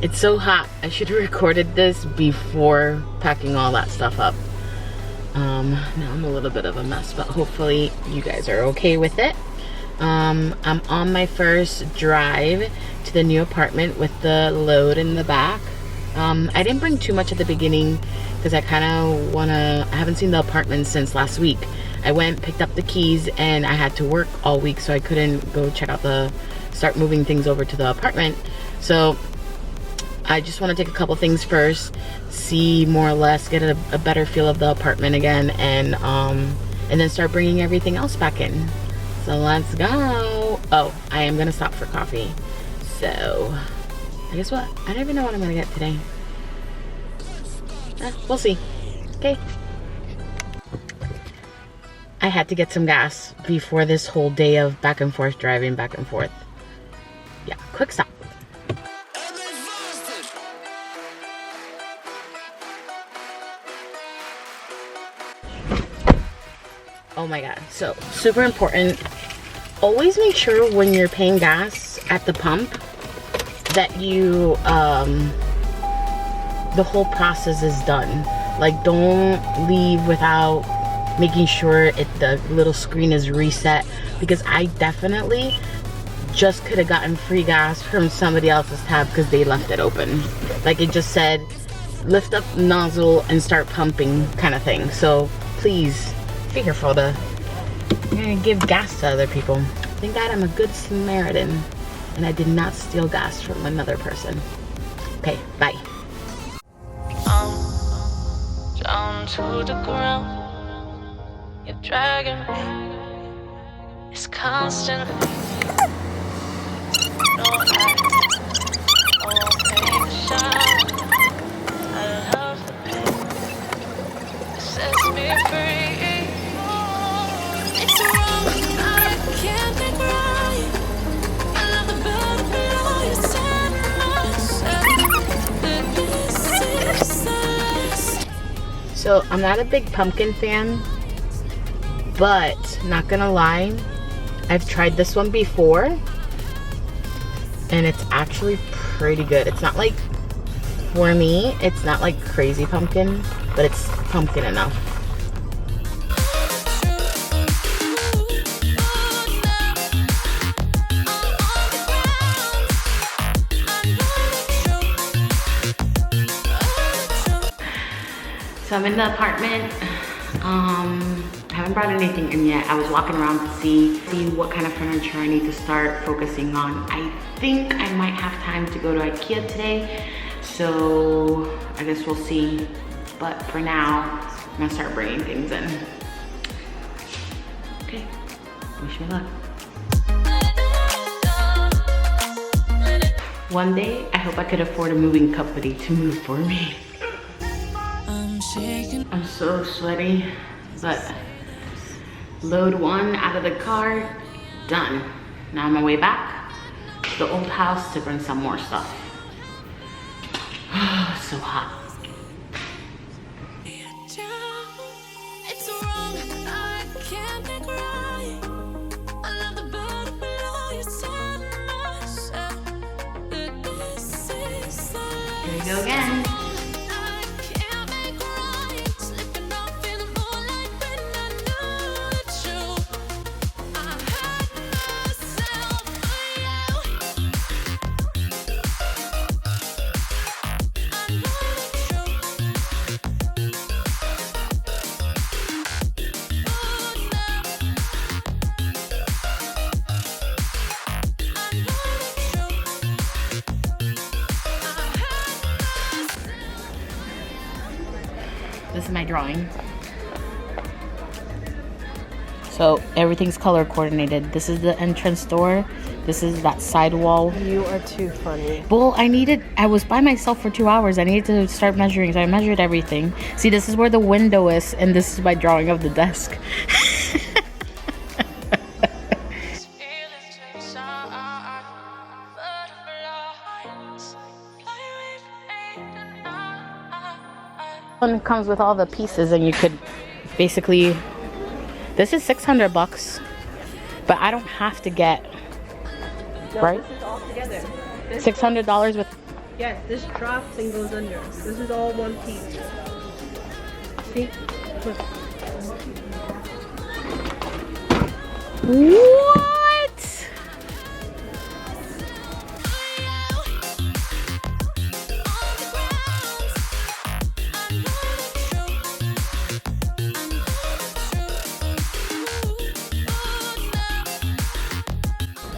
It's so hot. I should have recorded this before packing all that stuff up. Now I'm a little bit of a mess, but hopefully you guys are okay with it. I'm on my first drive to the new apartment with the load in the back. I didn't bring too much at the beginning because I haven't seen the apartment since last week. I went, picked up the keys, and I had to work all week, so I couldn't go check out start moving things over to the apartment. So I just want to take a couple things first, see more or less, get a better feel of the apartment again, and then start bringing everything else back in. So let's go. Oh, I am gonna stop for coffee. So I guess what? I don't even know what I'm gonna get today. We'll see. Okay. I had to get some gas before this whole day of back and forth driving back and forth. Yeah, quick stop. Oh my god, so super important. Always make sure when you're paying gas at the pump that you the whole process is done. Like, don't leave without making sure the little screen is reset, because I definitely just could have gotten free gas from somebody else's tab because they left it open. Like, it just said lift up nozzle and start pumping kind of thing. So please be careful to give gas to other people. Thank God I'm a good Samaritan and I did not steal gas from another person. Okay, bye. Down to the ground, you're dragging me. It's constant. No, I won't make a shot. I love the pain. It sets me free. It's wrong, I can't think right. I love the bird below your sun. So I'm not a big pumpkin fan, but not gonna lie, I've tried this one before and it's actually pretty good. It's not like, for me, it's not like crazy pumpkin, but it's pumpkin enough. So I'm in the apartment. I haven't brought anything in yet. I was walking around to see what kind of furniture I need to start focusing on. I think I might have time to go to Ikea today, so I guess we'll see. But for now, I'm gonna start bringing things in. Okay, wish me luck. One day, I hope I could afford a moving company to move for me. I'm so sweaty, but load one out of the car, done. Now I'm on my way back to the old house to bring some more stuff. So hot. Here we go again. This is my drawing. So everything's color coordinated. This is the entrance door. This is that side wall. You are too funny. Well, I was by myself for 2 hours. I needed to start measuring, so I measured everything. See, this is where the window is, and this is my drawing of the desk. One comes with all the pieces, and you could basically, this is $600, but I don't have to get, No, right? This is all together. $600 with Yes, this drops and goes under. This is all one piece. See? Look. What?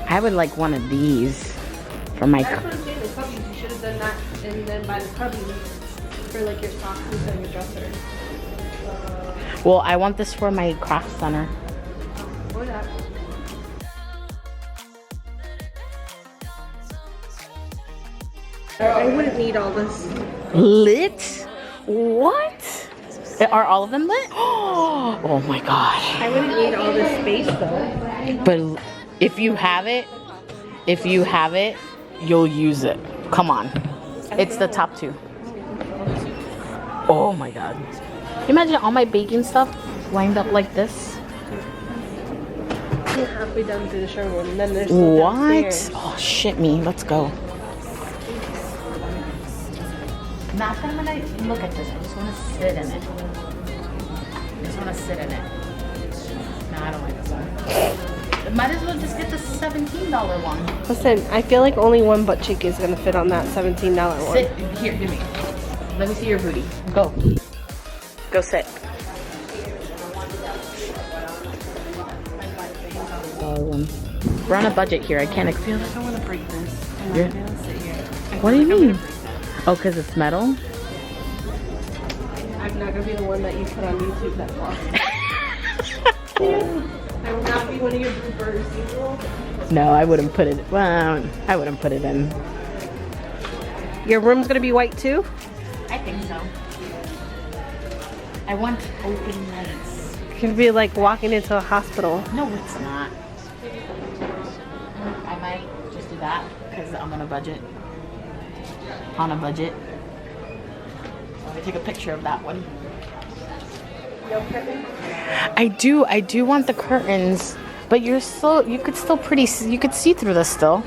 I would like one of these for my. That's what I'm saying. The cubbies, you should have done that, and then by the cubbies for like your socks instead of your dresser. Well, I want this for my craft center. Or that. I wouldn't need all this. Lit? What? Are all of them lit? Oh my god. I wouldn't need all this space though. But if you have it, you'll use it. Come on. It's the top two. Oh my god. Imagine all my baking stuff lined up like this. We're halfway down to the showroom, and then there's still What? downstairs. Oh shit me. Let's go. Not that I'm gonna look at this. I just want to sit in it. No, I don't like this one. Might as well just get the $17 one. Listen, I feel like only one butt cheek is gonna fit on that $17 one. Sit here, give me. Let me see your booty. Go. Go sit. We're on a budget here. I can't feel like I want to break this. I'm not gonna sit here. What do you mean? Oh, because it's metal? I'm not gonna be the one that you put on YouTube that falls. I will not be one of your bloopers. No, I wouldn't put it. Well, I wouldn't put it in. Your room's gonna be white too? I think so. I want open lights. It's gonna be like walking into a hospital. No, it's not. I might just do that because I'm on a budget. On a budget. Let me take a picture of that one. No curtains? I do want the curtains, but you could see through this still.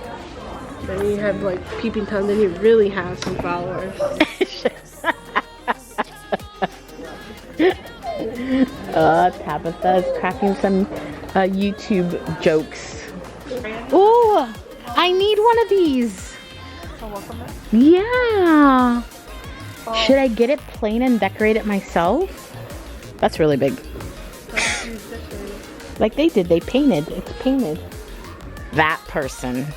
Then you have like peeping Tom, then you really have some followers. Tabitha's cracking some YouTube jokes. Oh, I need one of these. Yeah. Should I get it plain and decorate it myself? That's really big. Like they did, they painted. It's painted. That person,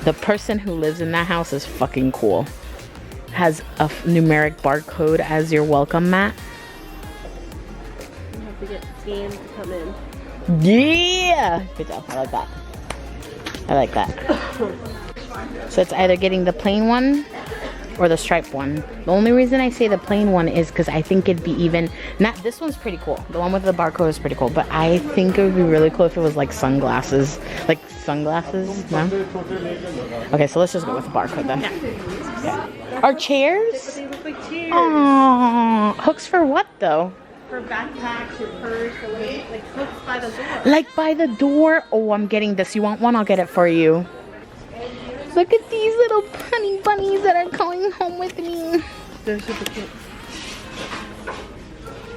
the person who lives in that house is fucking cool. Has a numeric barcode as your welcome mat. You have to get scanned to come in. Yeah! Good job. I like that. I like that. So it's either getting the plain one or the striped one. The only reason I say the plain one is because I think it'd be even. Not this one's pretty cool. The one with the barcode is pretty cool, but I think it would be really cool if it was like sunglasses. Like sunglasses? No? Okay, so let's just go with the barcode then. Yeah. Okay. Our chairs? They look like chairs. Aww. Hooks for what though? For backpacks or purse or like hooks by the door. Like by the door? Oh, I'm getting this. You want one? I'll get it for you. Look at these little bunny bunnies that are going home with me. They're super cute.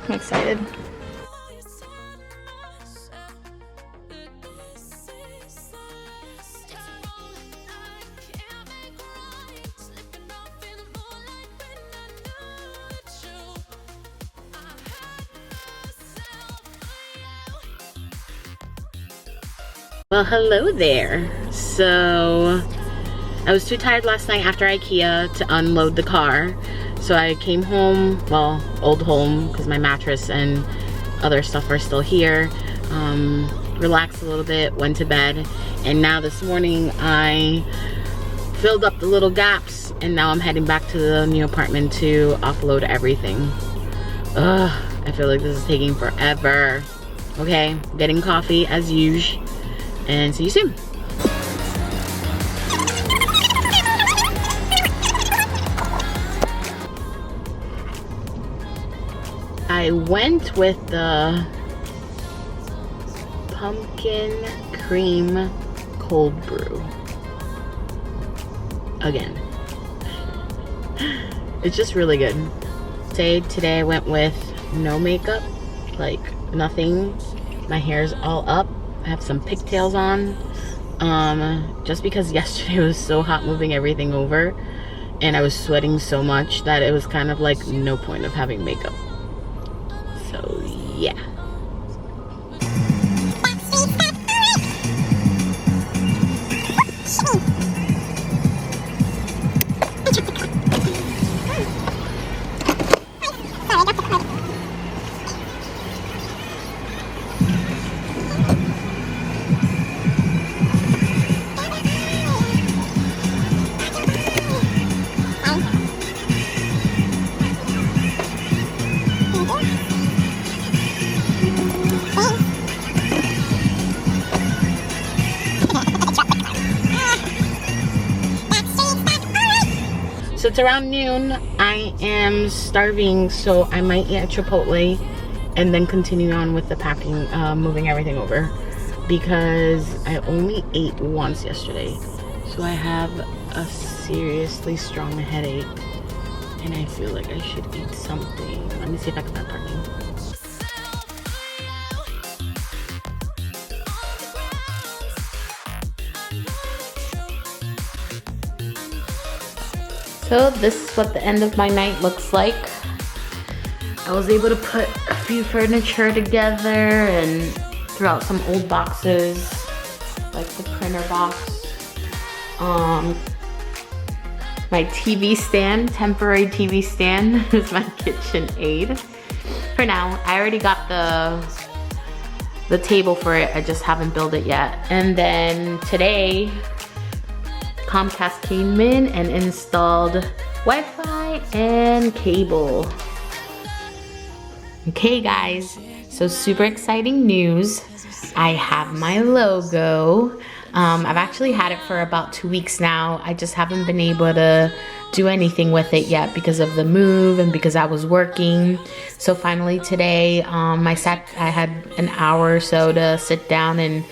I'm excited. Well, hello there. So I was too tired last night after Ikea to unload the car. So I came home, well, old home, because my mattress and other stuff are still here. Relaxed a little bit, went to bed. And now this morning I filled up the little gaps and now I'm heading back to the new apartment to offload everything. Ugh, I feel like this is taking forever. Okay, getting coffee as usual. And see you soon. I went with the pumpkin cream cold brew again. It's just really good. Today I went with no makeup, like nothing. My hair's all up. I have some pigtails on. Just because yesterday was so hot moving everything over and I was sweating so much that it was kind of like no point of having makeup. So yeah. So it's around noon. I am starving, so I might eat at Chipotle and then continue on with the packing, moving everything over, because I only ate once yesterday. So I have a seriously strong headache and I feel like I should eat something. Let me see if I can find parking. So this is what the end of my night looks like. I was able to put a few furniture together and throw out some old boxes, like the printer box. My TV stand, temporary TV stand, is my kitchen aid. For now, I already got the table for it. I just haven't built it yet. And then today, Comcast came in and installed Wi-Fi and cable. Okay guys, so super exciting news. I have my logo. I've actually had it for about 2 weeks now. I just haven't been able to do anything with it yet because of the move and because I was working. So finally today, I had an hour or so to sit down and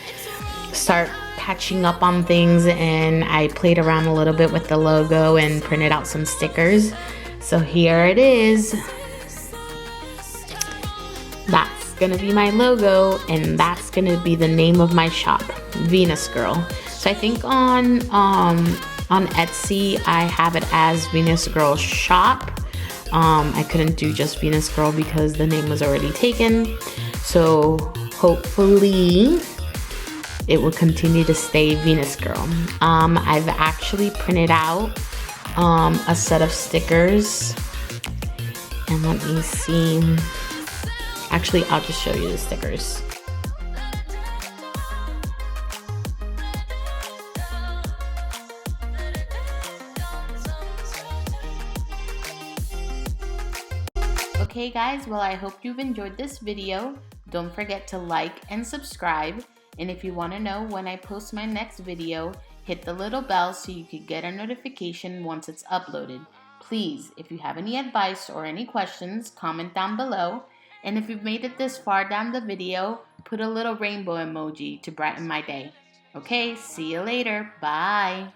start catching up on things, and I played around a little bit with the logo and printed out some stickers. So here it is. That's gonna be my logo, and that's gonna be the name of my shop, Venus Girl. So I think on Etsy I have it as Venus Girl Shop. I couldn't do just Venus Girl because the name was already taken. So hopefully it will continue to stay Venus Girl. I've actually printed out a set of stickers, and let me see. Actually, I'll just show you the stickers. Okay guys, well I hope you've enjoyed this video. Don't forget to like and subscribe. And if you want to know when I post my next video, hit the little bell so you can get a notification once it's uploaded. Please, if you have any advice or any questions, comment down below. And if you've made it this far down the video, put a little rainbow emoji to brighten my day. Okay, see you later. Bye.